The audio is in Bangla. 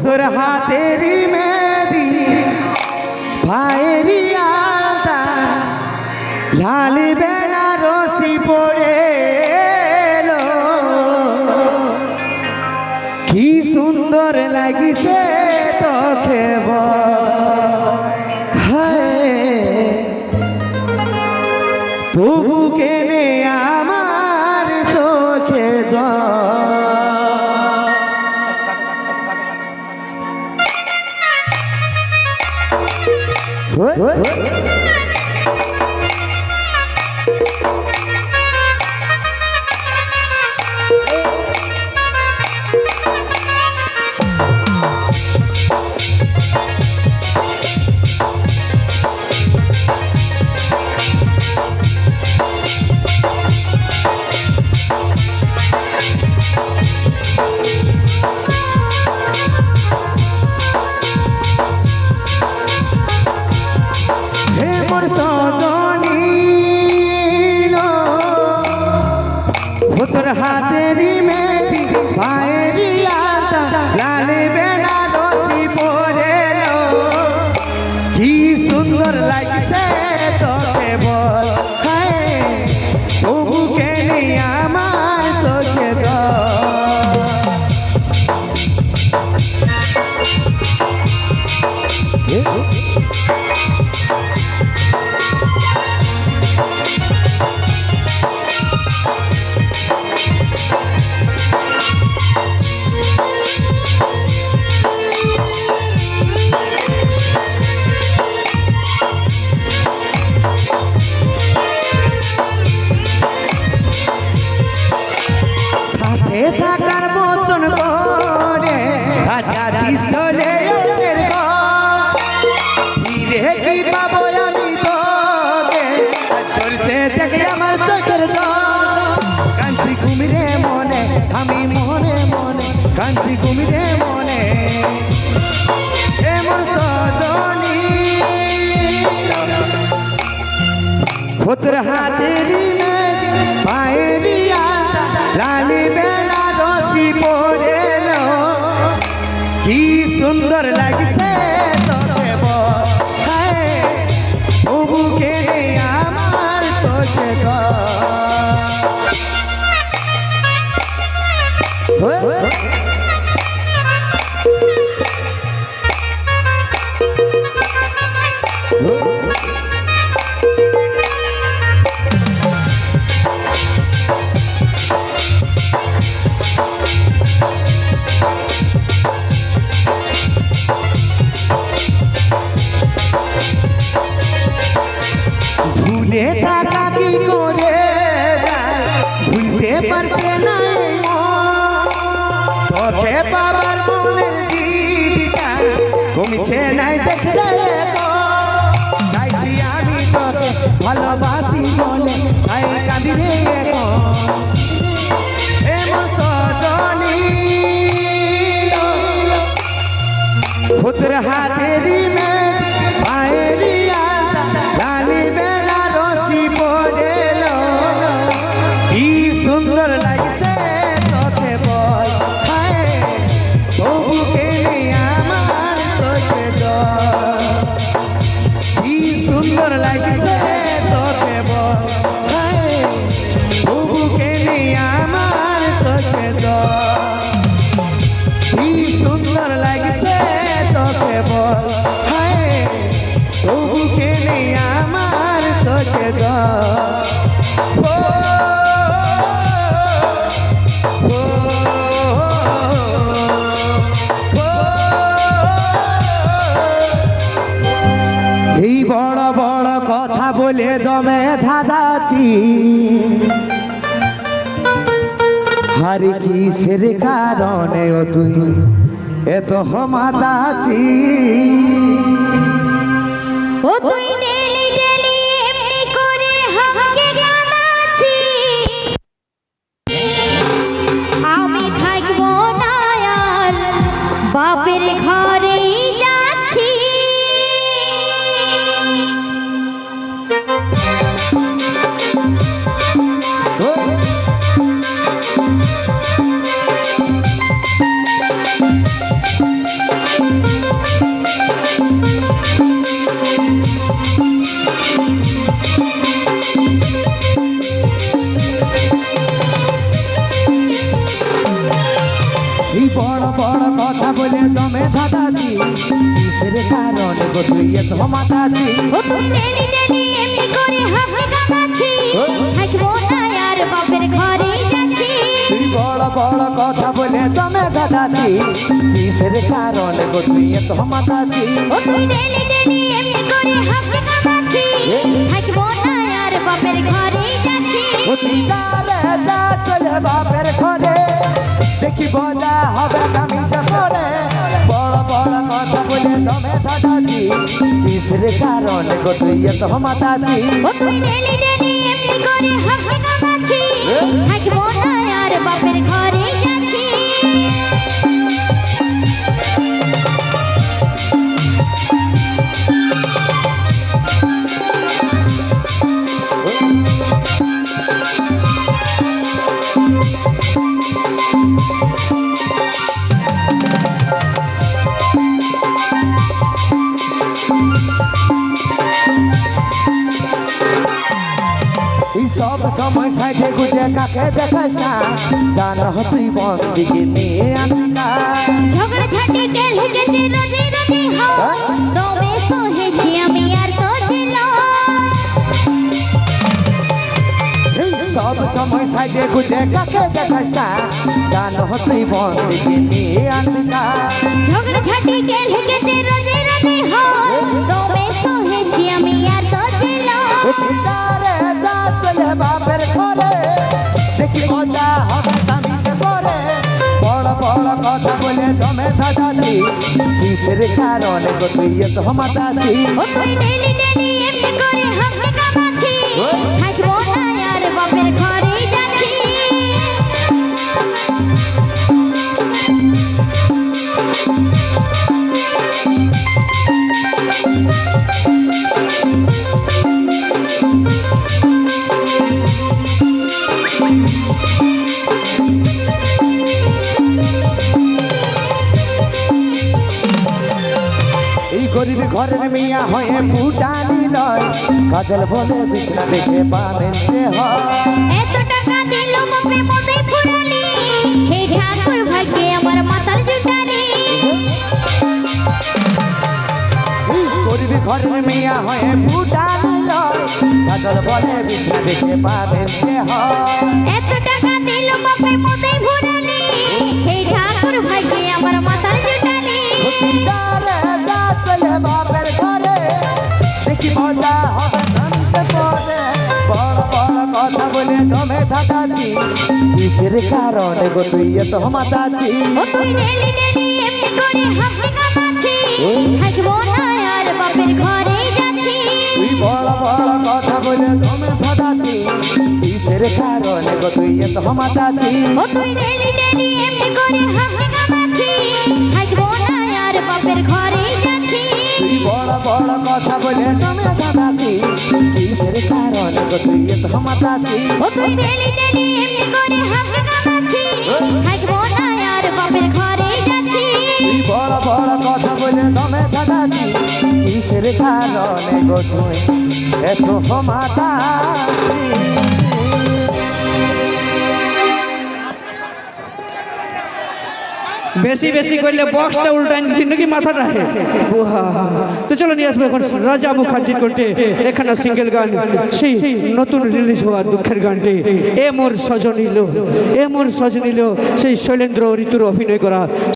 তোর হাতেরই মেহেদি ভাইয়েরই আলতা লাল বেনারসি পরে এলো কি সুন্দর লাগিছে তোকে তবু কেনে আমার চোখে তোর হাতেরই মেহেদি ভাইয়েরই আলতা লাল বেনারসি পরে এলো কি সুন্দর লাগছে তোকে বল তবু কেনে আমার চোখে থাকার বচন করে যাচ্ছিস চলে ফিরে কি পাবো আমি তোকে চলছে দেখে আমার চোখের কাঞ্চি কুমিরে মনে আমি মনে মনে কাঞ্চি কুমিরে মনে এমন সজনী তোর হাতেরই মেহেদি ভাইয়েরই আলতা লাল বেনারসি পরে এলো কি সুন্দর লাগছে তোকে বল তবু কেনে আমার চোখে ভুলে থাকা কি করে ভুলতে পারছে না তোকে বাবার মনের জিদিটা কমছে নাই দেখলে চাইছি আমি তোকে ভালোবাসি বলে তাই কাঁদি রে এমন সজনী তোর হাতেরই মেহেদি ভাইয়েরই আলতা লাল বেনারসি পরে এলো কি সুন্দর লাগছে তোকে বল তবু কেনে আমার চোখে কি সুন্দর লাগছে তোকে বল তবু কেনে আমার চোখে কি সুন্দর লাগছে তোকে বল তবু কেনে আমার চোখে এই বড় বড় কথা বলে জমে ধাঁধাচ্ছি হারি কিসের কারণে ও তুই এত মাতাছি ও তুই ডেলি ডেলি এমনি করে হাঁকে গানাছি আমি থাকবো না আর বাপের ঘরেই যাচ্ছি বলে দমে ধাঁধাছি কিসের কারণে গো তুই এত মাতাছি ও তুই ডেলি ডেলি এমনি করে হাসি কামাচ্ছি থাকবো না আর বাপের ঘরে যাচ্ছি তুই বড় বড় কথা বলে দমে ধাঁধাছি কিসের কারণে গো তুই এত মাতাছি ও তুই ডেলি ডেলি এমনি করে হাসি কামাচ্ছি থাকবো না আর বাপের ঘরে যাচ্ছি ও তুই যারে যা চলে বাপের ঘরে দেখি বলা হবে কামিজা করে বড় বড় কথা বলে দমে ধাঁধাছি কিসের কারণে গো তুই এত মাতাছি ও তুই ডেলি ডেলি এমনি করে হাসি কামাচ্ছি থাকবো না আর বাপের ঘরে যাচ্ছি এই সব সময় সাইডে গুজে কাকে দেখাস না জানো তুই বন্দিকে নিয়ে আনি না ঝগড়া ঝাঁটি গেল গেছে রোজে রোজে হও তবে সহেছি আমি আর তো ছিল এই সব সময় সাইডে গুজে কাকে দেখাস না জানো তুই বন্দিকে নিয়ে আনি না ঝগড়া ঝাঁটি গেল গেছে রোজে রোজে হও তবে সহেছি আমি আর তো ছিল তারে যা চলে বাপের ঘরে দেখি মজা হবে কামিজে পরে বড় বড় কথা বলে দমে ধাঁধাছি কিসের কারণে গো তুই এত মাতাছি ও তুই ডেলি ডেলি এমনি করে হাসি কামাচ্ছি থাকবো না আর বাপের ঘরে যাচ্ছি এই গরিব ঘরের মিয়া হয়ে ফুটানি লয় কাজল বলে বিছনা দেখে বাঁধতে হয় এত টাকা দিল বাপে মতে ফুরালি হে ঠাকুর ভাগ্যে আমার মাতাল জুটালি এই গরিব ঘরের মিয়া হয়ে ফুটানি লয় কাজল বলে বিছনা দেখে বাঁধতে হয় এত টাকা দিল বাপে মতে ফুরালি হে ঠাকুর ভাগ্যে আমার মাতাল জুটালি তারে যা চলে বাপের ঘরে দেখি মজা হবে কামিজে পরে বড় বড় কথা বলে দমে ধাঁধাছি কিসের কারণে গো তুই এত মাতাছি ও তুই ডেলি ডেলি এমনি করে হাসি কামাচ্ছি থাকবো না আর বাপের ঘরে যাচ্ছি তুই বড় বড় কথা বলে দমে ধাঁধাছি কিসের কারণে গো তুই এত মাতাছি ও তুই ডেলি ডেলি এমনি করে হাসি কামাচ্ছি থাকবো না আর বাপের ঘরে যাচ্ছি তুই বড় বড় কথা বলে দমে ধাঁধাছি কিসের কারণে গো তুই এত মাতাছি ও তুই ডেলি ডেলি এমনি করে হাসি কামাচ্ছি থাকবো না আর বাপের ঘরে যাচ্ছি তুই বড় বড় কথা বলে দমে ধাঁধাছি কিসের কারণে গো তুই এত মাতাছি বেশি বেশি করলে বক্সটা উল্টান দিন নাকি মাথাটা হে বুহা তো চলো নিয়ে আসবো এখন রাজা মুখার্জির কণ্ঠে এখানে সিঙ্গেল গান সেই নতুন রিলিজ হওয়া দুঃখের গানটি এ মোর সজনীল সেই শৈলেন্দ্র ঋতুর অভিনয় করা